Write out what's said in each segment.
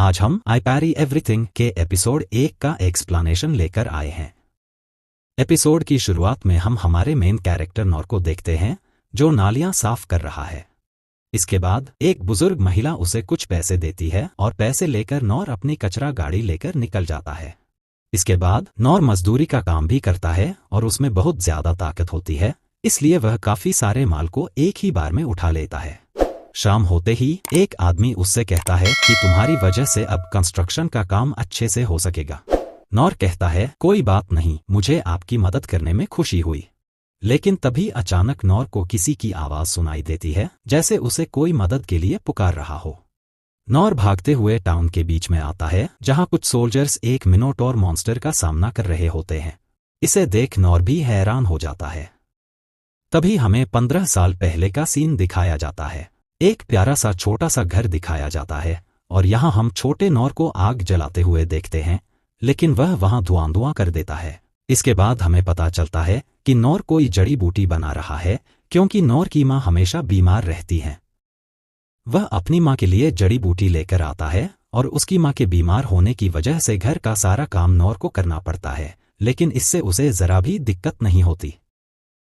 आज हम आई पैरी एवरीथिंग के एपिसोड 1 का एक्सप्लेनेशन लेकर आए हैं। एपिसोड की शुरुआत में हम हमारे मेन कैरेक्टर नॉर को देखते हैं जो नालियां साफ कर रहा है। इसके बाद एक बुजुर्ग महिला उसे कुछ पैसे देती है और पैसे लेकर नॉर अपनी कचरा गाड़ी लेकर निकल जाता है। इसके बाद नॉर मजदूरी का काम भी करता है और उसमें बहुत ज्यादा ताकत होती है, इसलिए वह काफी सारे माल को एक ही बार में उठा लेता है। शाम होते ही एक आदमी उससे कहता है कि तुम्हारी वजह से अब कंस्ट्रक्शन का काम अच्छे से हो सकेगा। नॉर कहता है कोई बात नहीं, मुझे आपकी मदद करने में खुशी हुई। लेकिन तभी अचानक नॉर को किसी की आवाज सुनाई देती है, जैसे उसे कोई मदद के लिए पुकार रहा हो। नॉर भागते हुए टाउन के बीच में आता है जहां कुछ सोल्जर्स एक मिनोटॉर मॉन्स्टर का सामना कर रहे होते हैं। इसे देख नॉर भी हैरान हो जाता है। तभी हमें 15 साल पहले का सीन दिखाया जाता है। एक प्यारा सा छोटा सा घर दिखाया जाता है और यहाँ हम छोटे नॉर को आग जलाते हुए देखते हैं, लेकिन वह वहाँ धुआं कर देता है। इसके बाद हमें पता चलता है कि नॉर कोई जड़ी बूटी बना रहा है, क्योंकि नॉर की माँ हमेशा बीमार रहती है। वह अपनी माँ के लिए जड़ी बूटी लेकर आता है और उसकी माँ के बीमार होने की वजह से घर का सारा काम नॉर को करना पड़ता है, लेकिन इससे उसे जरा भी दिक्कत नहीं होती।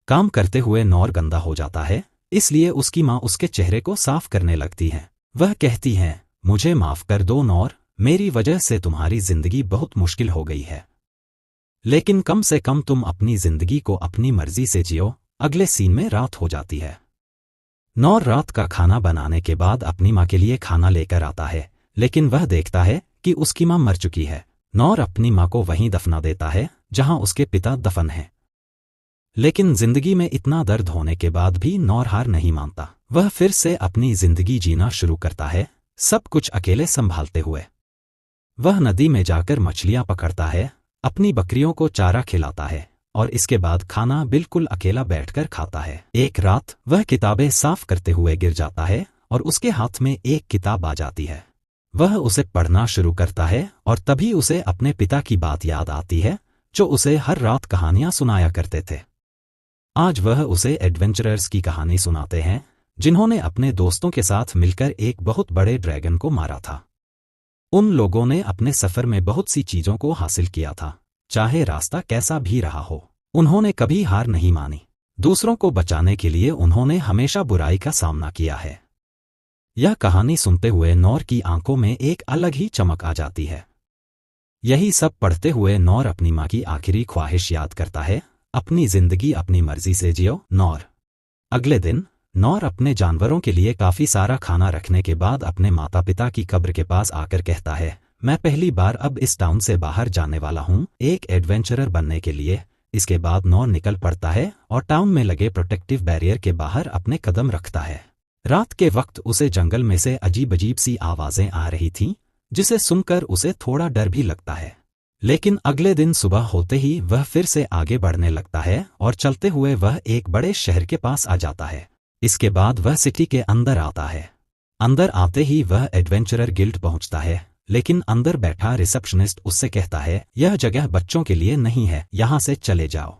काम करते हुए नॉर गंदा हो जाता है, इसलिए उसकी माँ उसके चेहरे को साफ करने लगती है। वह कहती है, मुझे माफ कर दो नॉर, मेरी वजह से तुम्हारी जिंदगी बहुत मुश्किल हो गई है, लेकिन कम से कम तुम अपनी जिंदगी को अपनी मर्जी से जियो। अगले सीन में रात हो जाती है। नॉर रात का खाना बनाने के बाद अपनी माँ के लिए खाना लेकर आता है, लेकिन वह देखता है कि उसकी माँ मर चुकी है। नॉर अपनी माँ को वहीं दफना देता है जहां उसके पिता दफन हैं। लेकिन जिंदगी में इतना दर्द होने के बाद भी नॉर हार नहीं मानता। वह फिर से अपनी जिंदगी जीना शुरू करता है, सब कुछ अकेले संभालते हुए। वह नदी में जाकर मछलियां पकड़ता है, अपनी बकरियों को चारा खिलाता है और इसके बाद खाना बिल्कुल अकेला बैठकर खाता है। एक रात वह किताबें साफ करते हुए गिर जाता है और उसके हाथ में एक किताब आ जाती है। वह उसे पढ़ना शुरू करता है और तभी उसे अपने पिता की बात याद आती है, जो उसे हर रात कहानियां सुनाया करते थे। आज वह उसे एडवेंचरर्स की कहानी सुनाते हैं, जिन्होंने अपने दोस्तों के साथ मिलकर एक बहुत बड़े ड्रैगन को मारा था। उन लोगों ने अपने सफर में बहुत सी चीजों को हासिल किया था, चाहे रास्ता कैसा भी रहा हो। उन्होंने कभी हार नहीं मानी। दूसरों को बचाने के लिए उन्होंने हमेशा बुराई का सामना किया है। यह कहानी सुनते हुए नॉर की आंखों में एक अलग ही चमक आ जाती है। यही सब पढ़ते हुए नॉर अपनी माँ की आखिरी ख्वाहिश याद करता है, अपनी जिंदगी अपनी मर्जी से जियो नॉर। अगले दिन नॉर अपने जानवरों के लिए काफी सारा खाना रखने के बाद अपने माता पिता की कब्र के पास आकर कहता है, मैं पहली बार अब इस टाउन से बाहर जाने वाला हूँ एक एडवेंचरर बनने के लिए। इसके बाद नॉर निकल पड़ता है और टाउन में लगे प्रोटेक्टिव बैरियर के बाहर अपने कदम रखता है। रात के वक्त उसे जंगल में से अजीब अजीब सी आवाजें आ रही थीं, जिसे सुनकर उसे थोड़ा डर भी लगता है। लेकिन अगले दिन सुबह होते ही वह फिर से आगे बढ़ने लगता है और चलते हुए वह एक बड़े शहर के पास आ जाता है। इसके बाद वह सिटी के अंदर आता है। अंदर आते ही वह एडवेंचरर गिल्ड पहुंचता है, लेकिन अंदर बैठा रिसेप्शनिस्ट उससे कहता है, यह जगह बच्चों के लिए नहीं है, यहां से चले जाओ।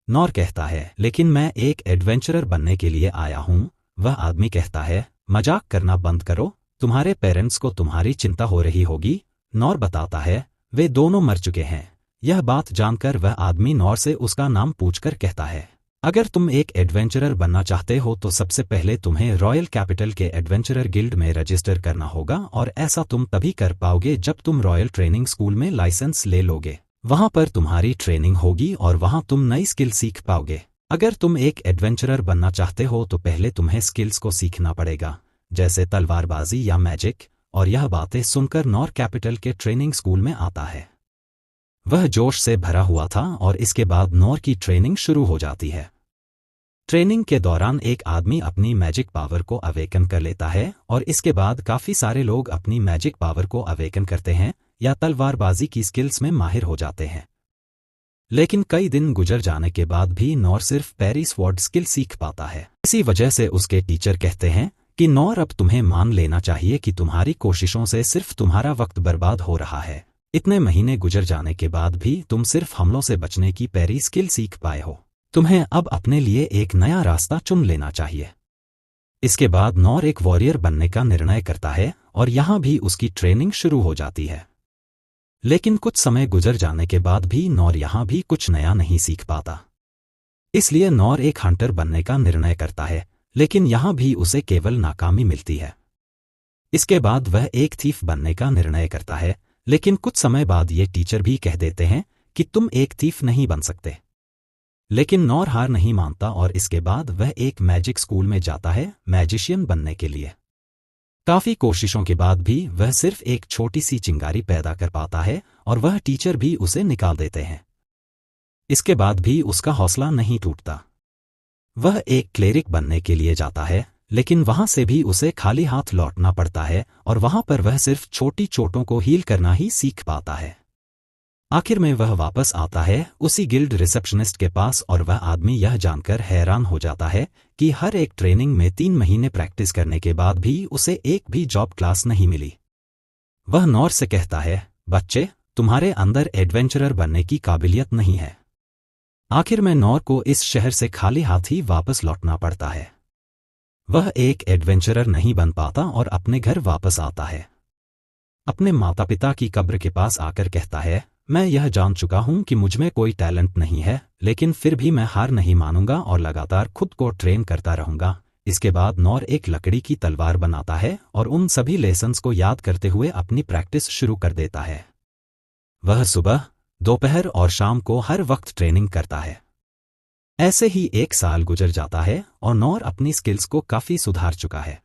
नॉर कहता है, लेकिन मैं एक एडवेंचरर बनने के लिए आया हूं। वह आदमी कहता है, मजाक करना बंद करो, तुम्हारे पेरेंट्स को तुम्हारी चिंता हो रही होगी। नॉर बताता है, वे दोनों मर चुके हैं। यह बात जानकर वह आदमी नॉर से उसका नाम पूछकर कहता है, अगर तुम एक एडवेंचरर बनना चाहते हो तो सबसे पहले तुम्हें रॉयल कैपिटल के एडवेंचरर गिल्ड में रजिस्टर करना होगा, और ऐसा तुम तभी कर पाओगे जब तुम रॉयल ट्रेनिंग स्कूल में लाइसेंस ले लोगे। वहां पर तुम्हारी ट्रेनिंग होगी और वहां तुम नई स्किल सीख पाओगे। अगर तुम एक एडवेंचरर बनना चाहते हो तो पहले तुम्हें स्किल्स को सीखना पड़ेगा, जैसे तलवारबाजी या मैजिक। और यह बातें सुनकर नॉर कैपिटल के ट्रेनिंग स्कूल में आता है। वह जोश से भरा हुआ था और इसके बाद नॉर की ट्रेनिंग शुरू हो जाती है। ट्रेनिंग के दौरान एक आदमी अपनी मैजिक पावर को अवेकन कर लेता है और इसके बाद काफी सारे लोग अपनी मैजिक पावर को अवेकन करते हैं या तलवारबाजी की स्किल्स में माहिर हो जाते हैं। लेकिन कई दिन गुजर जाने के बाद भी नॉर सिर्फ पैरी स्वॉर्ड स्किल सीख पाता है। इसी वजह से उसके टीचर कहते हैं कि नॉर, अब तुम्हें मान लेना चाहिए कि तुम्हारी कोशिशों से सिर्फ तुम्हारा वक्त बर्बाद हो रहा है। इतने महीने गुजर जाने के बाद भी तुम सिर्फ हमलों से बचने की पैरी स्किल सीख पाए हो। तुम्हें अब अपने लिए एक नया रास्ता चुन लेना चाहिए। इसके बाद नॉर एक वॉरियर बनने का निर्णय करता है और यहां भी उसकी ट्रेनिंग शुरू हो जाती है। लेकिन कुछ समय गुजर जाने के बाद भी नॉर यहां भी कुछ नया नहीं सीख पाता। इसलिए नॉर एक हंटर बनने का निर्णय करता है, लेकिन यहां भी उसे केवल नाकामी मिलती है। इसके बाद वह एक थीफ बनने का निर्णय करता है, लेकिन कुछ समय बाद ये टीचर भी कह देते हैं कि तुम एक थीफ नहीं बन सकते। लेकिन नॉर हार नहीं मानता और इसके बाद वह एक मैजिक स्कूल में जाता है मैजिशियन बनने के लिए। काफी कोशिशों के बाद भी वह सिर्फ एक छोटी सी चिंगारी पैदा कर पाता है और वह टीचर भी उसे निकाल देते हैं। इसके बाद भी उसका हौसला नहीं टूटता। वह एक क्लेरिक बनने के लिए जाता है, लेकिन वहां से भी उसे खाली हाथ लौटना पड़ता है और वहां पर वह सिर्फ छोटी चोटों को हील करना ही सीख पाता है। आखिर में वह वापस आता है उसी गिल्ड रिसेप्शनिस्ट के पास और वह आदमी यह जानकर हैरान हो जाता है कि हर एक ट्रेनिंग में 3 महीने प्रैक्टिस करने के बाद भी उसे एक भी जॉब क्लास नहीं मिली। वह नॉर से कहता है, बच्चे, तुम्हारे अंदर एडवेंचरर बनने की काबिलियत नहीं है। आखिर में नॉर को इस शहर से खाली हाथ ही वापस लौटना पड़ता है। वह एक एडवेंचरर नहीं बन पाता और अपने घर वापस आता है। अपने माता पिता की कब्र के पास आकर कहता है, मैं यह जान चुका हूं कि मुझमें कोई टैलेंट नहीं है, लेकिन फिर भी मैं हार नहीं मानूंगा और लगातार खुद को ट्रेन करता रहूंगा। इसके बाद नॉर एक लकड़ी की तलवार बनाता है और उन सभी लेसन्स को याद करते हुए अपनी प्रैक्टिस शुरू कर देता है। वह सुबह, दोपहर और शाम को हर वक्त ट्रेनिंग करता है। ऐसे ही 1 साल गुजर जाता है और नॉर अपनी स्किल्स को काफी सुधार चुका है।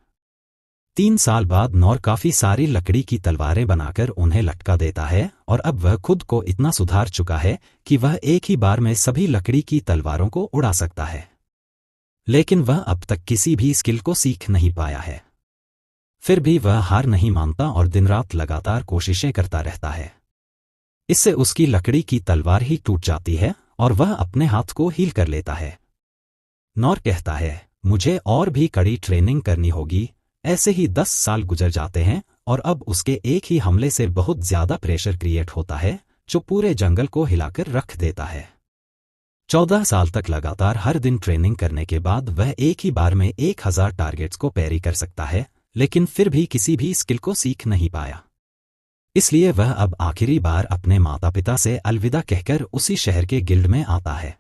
3 साल बाद नॉर काफी सारी लकड़ी की तलवारें बनाकर उन्हें लटका देता है और अब वह खुद को इतना सुधार चुका है कि वह एक ही बार में सभी लकड़ी की तलवारों को उड़ा सकता है। लेकिन वह अब तक किसी भी स्किल को सीख नहीं पाया है। फिर भी वह हार नहीं मानता और दिन रात लगातार कोशिशें करता रहता है। इससे उसकी लकड़ी की तलवार ही टूट जाती है और वह अपने हाथ को हील कर लेता है। नॉर कहता है, मुझे और भी कड़ी ट्रेनिंग करनी होगी। ऐसे ही 10 साल गुजर जाते हैं और अब उसके एक ही हमले से बहुत ज्यादा प्रेशर क्रिएट होता है, जो पूरे जंगल को हिलाकर रख देता है। 14 साल तक लगातार हर दिन ट्रेनिंग करने के बाद वह एक ही बार में 1000 टारगेट्स को पैरी कर सकता है, लेकिन फिर भी किसी भी स्किल को सीख नहीं पाया। इसलिए वह अब आखिरी बार अपने माता पिता से अलविदा कहकर उसी शहर के गिल्ड में आता है।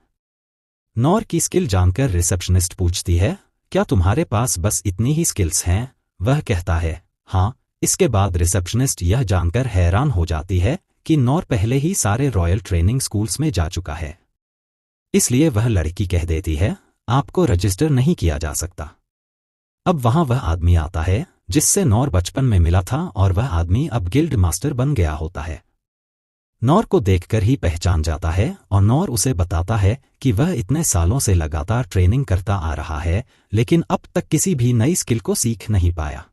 नॉर की स्किल जानकर रिसेप्शनिस्ट पूछती है, क्या तुम्हारे पास बस इतनी ही स्किल्स हैं? वह कहता है, हाँ। इसके बाद रिसेप्शनिस्ट यह जानकर हैरान हो जाती है कि नॉर पहले ही सारे रॉयल ट्रेनिंग स्कूल्स में जा चुका है। इसलिए वह लड़की कह देती है, आपको रजिस्टर नहीं किया जा सकता। अब वहां वह आदमी आता है जिससे नॉर बचपन में मिला था और वह आदमी अब गिल्ड मास्टर बन गया होता है। नॉर को देखकर ही पहचान जाता है और नॉर उसे बताता है कि वह इतने सालों से लगातार ट्रेनिंग करता आ रहा है, लेकिन अब तक किसी भी नई स्किल को सीख नहीं पाया।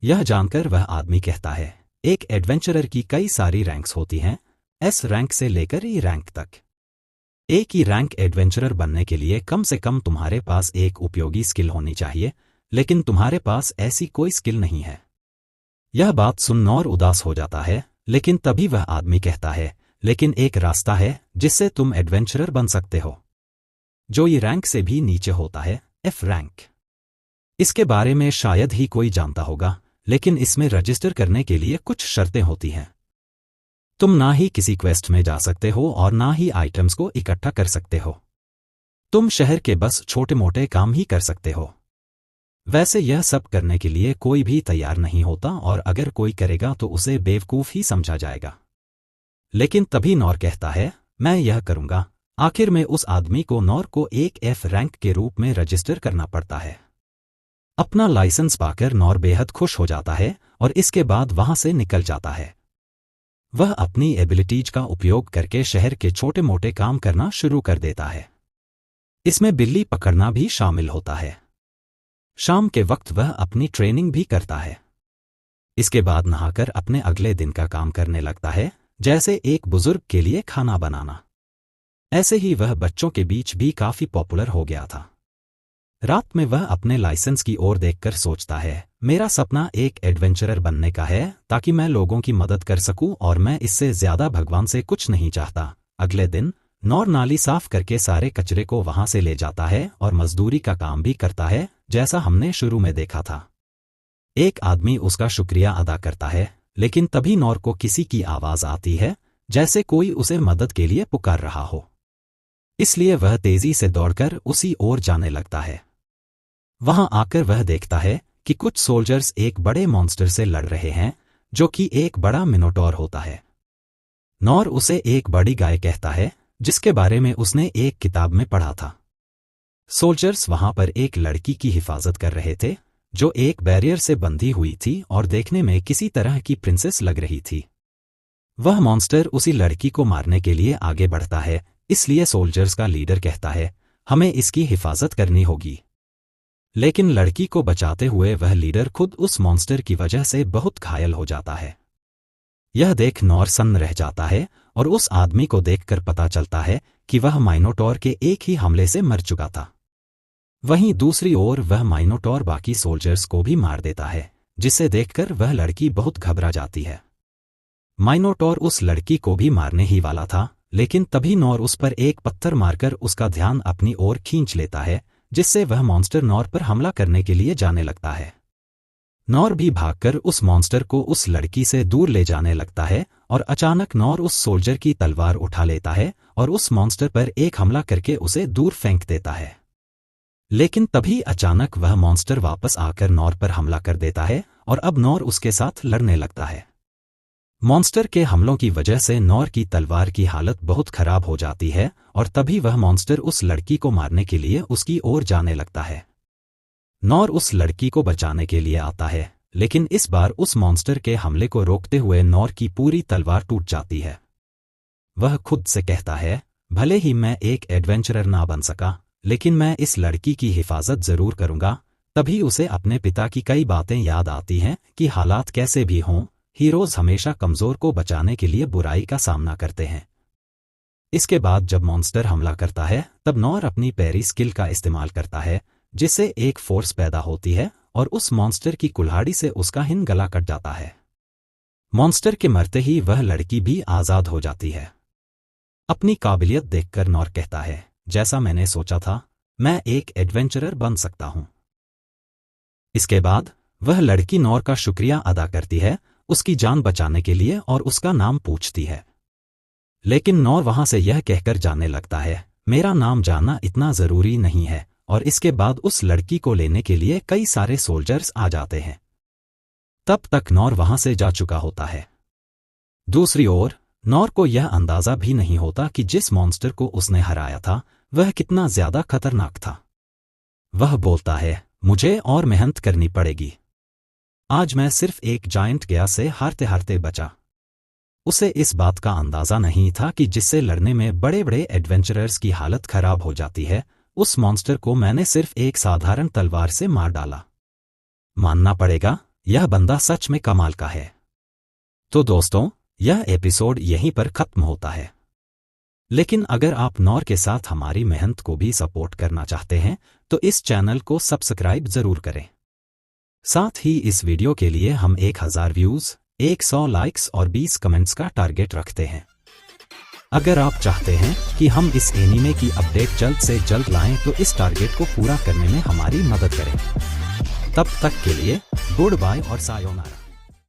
यह जानकर वह आदमी कहता है, एक एडवेंचरर की कई सारी रैंक्स होती हैं, एस रैंक से लेकर ई रैंक तक। एक ही रैंक एडवेंचरर बनने के लिए कम से कम तुम्हारे पास एक उपयोगी स्किल होनी चाहिए, लेकिन तुम्हारे पास ऐसी कोई स्किल नहीं है। यह बात सुन नॉर उदास हो जाता है, लेकिन तभी वह आदमी कहता है, लेकिन एक रास्ता है जिससे तुम एडवेंचरर बन सकते हो, जो ये रैंक से भी नीचे होता है, एफ रैंक। इसके बारे में शायद ही कोई जानता होगा, लेकिन इसमें रजिस्टर करने के लिए कुछ शर्तें होती हैं। तुम ना ही किसी क्वेस्ट में जा सकते हो और ना ही आइटम्स को इकट्ठा कर सकते हो। तुम शहर के बस छोटे मोटे काम ही कर सकते हो। वैसे यह सब करने के लिए कोई भी तैयार नहीं होता और अगर कोई करेगा तो उसे बेवकूफ ही समझा जाएगा। लेकिन तभी नॉर कहता है, मैं यह करूंगा। आखिर में उस आदमी को नॉर को एक एफ रैंक के रूप में रजिस्टर करना पड़ता है। अपना लाइसेंस पाकर नॉर बेहद खुश हो जाता है और इसके बाद वहां से निकल जाता है। वह अपनी एबिलिटीज का उपयोग करके शहर के छोटे मोटे काम करना शुरू कर देता है। इसमें बिल्ली पकड़ना भी शामिल होता है। शाम के वक्त वह अपनी ट्रेनिंग भी करता है। इसके बाद नहाकर अपने अगले दिन का काम करने लगता है, जैसे एक बुजुर्ग के लिए खाना बनाना। ऐसे ही वह बच्चों के बीच भी काफी पॉपुलर हो गया था। रात में वह अपने लाइसेंस की ओर देखकर सोचता है, मेरा सपना एक एडवेंचरर बनने का है ताकि मैं लोगों की मदद कर सकूं और मैं इससे ज्यादा भगवान से कुछ नहीं चाहता। अगले दिन नॉर नाली साफ करके सारे कचरे को वहां से ले जाता है और मजदूरी का काम भी करता है, जैसा हमने शुरू में देखा था। एक आदमी उसका शुक्रिया अदा करता है, लेकिन तभी नॉर को किसी की आवाज आती है, जैसे कोई उसे मदद के लिए पुकार रहा हो। इसलिए वह तेजी से दौड़कर उसी ओर जाने लगता है। वहां आकर वह देखता है कि कुछ सोल्जर्स एक बड़े मॉन्स्टर से लड़ रहे हैं, जो कि एक बड़ा मिनोटॉर होता है। नॉर उसे एक बड़ी गाय कहता है, जिसके बारे में उसने एक किताब में पढ़ा था। सोल्जर्स वहां पर एक लड़की की हिफाजत कर रहे थे, जो एक बैरियर से बंधी हुई थी और देखने में किसी तरह की प्रिंसेस लग रही थी। वह मॉन्स्टर उसी लड़की को मारने के लिए आगे बढ़ता है, इसलिए सोल्जर्स का लीडर कहता है, हमें इसकी हिफाजत करनी होगी। लेकिन लड़की को बचाते हुए वह लीडर खुद उस मॉन्स्टर की वजह से बहुत घायल हो जाता है। यह देख नॉर सन्न रह जाता है और उस आदमी को देखकर पता चलता है कि वह माइनोटॉर के एक ही हमले से मर चुका था। वहीं दूसरी ओर वह माइनोटॉर बाकी सोल्जर्स को भी मार देता है, जिसे देखकर वह लड़की बहुत घबरा जाती है। माइनोटॉर उस लड़की को भी मारने ही वाला था, लेकिन तभी नॉर उस पर एक पत्थर मारकर उसका ध्यान अपनी ओर खींच लेता है, जिससे वह मॉन्स्टर नॉर पर हमला करने के लिए जाने लगता है। नॉर भी भागकर उस मॉन्स्टर को उस लड़की से दूर ले जाने लगता है और अचानक नॉर उस सोल्जर की तलवार उठा लेता है और उस मॉन्स्टर पर एक हमला करके उसे दूर फेंक देता है। लेकिन तभी अचानक वह मॉन्स्टर वापस आकर नॉर पर हमला कर देता है और अब नॉर उसके साथ लड़ने लगता है। मॉन्स्टर के हमलों की वजह से नॉर की तलवार की हालत बहुत खराब हो जाती है और तभी वह मॉन्स्टर उस लड़की को मारने के लिए उसकी ओर जाने लगता है। नॉर उस लड़की को बचाने के लिए आता है, लेकिन इस बार उस मॉन्स्टर के हमले को रोकते हुए नॉर की पूरी तलवार टूट जाती है। वह खुद से कहता है, भले ही मैं एक एडवेंचरर ना बन सका, लेकिन मैं इस लड़की की हिफाजत जरूर करूंगा। तभी उसे अपने पिता की कई बातें याद आती हैं कि हालात कैसे भी हों, हीरोज हमेशा कमजोर को बचाने के लिए बुराई का सामना करते हैं। इसके बाद जब मॉन्स्टर हमला करता है, तब नॉर अपनी पैरी स्किल का इस्तेमाल करता है, जिससे एक फोर्स पैदा होती है और उस मॉन्स्टर की कुल्हाड़ी से उसका हिन गला कट जाता है। मॉन्स्टर के मरते ही वह लड़की भी आजाद हो जाती है। अपनी काबिलियत देखकर नॉर कहता है, जैसा मैंने सोचा था, मैं एक एडवेंचरर बन सकता हूं। इसके बाद वह लड़की नॉर का शुक्रिया अदा करती है, उसकी जान बचाने के लिए, और उसका नाम पूछती है। लेकिन नॉर वहां से यह कहकर जाने लगता है, मेरा नाम जानना इतना जरूरी नहीं है, और इसके बाद उस लड़की को लेने के लिए कई सारे सोल्जर्स आ जाते हैं। तब तक नॉर वहां से जा चुका होता है। दूसरी ओर नॉर को यह अंदाजा भी नहीं होता कि जिस मॉन्स्टर को उसने हराया था वह कितना ज्यादा खतरनाक था। वह बोलता है, मुझे और मेहनत करनी पड़ेगी। आज मैं सिर्फ एक जायंट गया से हारते हारते बचा। उसे इस बात का अंदाजा नहीं था कि जिससे लड़ने में बड़े बड़े एडवेंचरर्स की हालत खराब हो जाती है, उस मॉन्स्टर को मैंने सिर्फ एक साधारण तलवार से मार डाला। मानना पड़ेगा, यह बंदा सच में कमाल का है। तो दोस्तों, यह एपिसोड यहीं पर खत्म होता है। लेकिन अगर आप नॉर के साथ हमारी मेहनत को भी सपोर्ट करना चाहते हैं, तो इस चैनल को सब्सक्राइब जरूर करें। साथ ही इस वीडियो के लिए हम 1000 व्यूज, 100 लाइक्स और 20 कमेंट्स का टारगेट रखते हैं। अगर आप चाहते हैं कि हम इस एनीमे की अपडेट जल्द से जल्द लाएं, तो इस टारगेट को पूरा करने में हमारी मदद करें। तब तक के लिए गुड बाय और सायोनारा।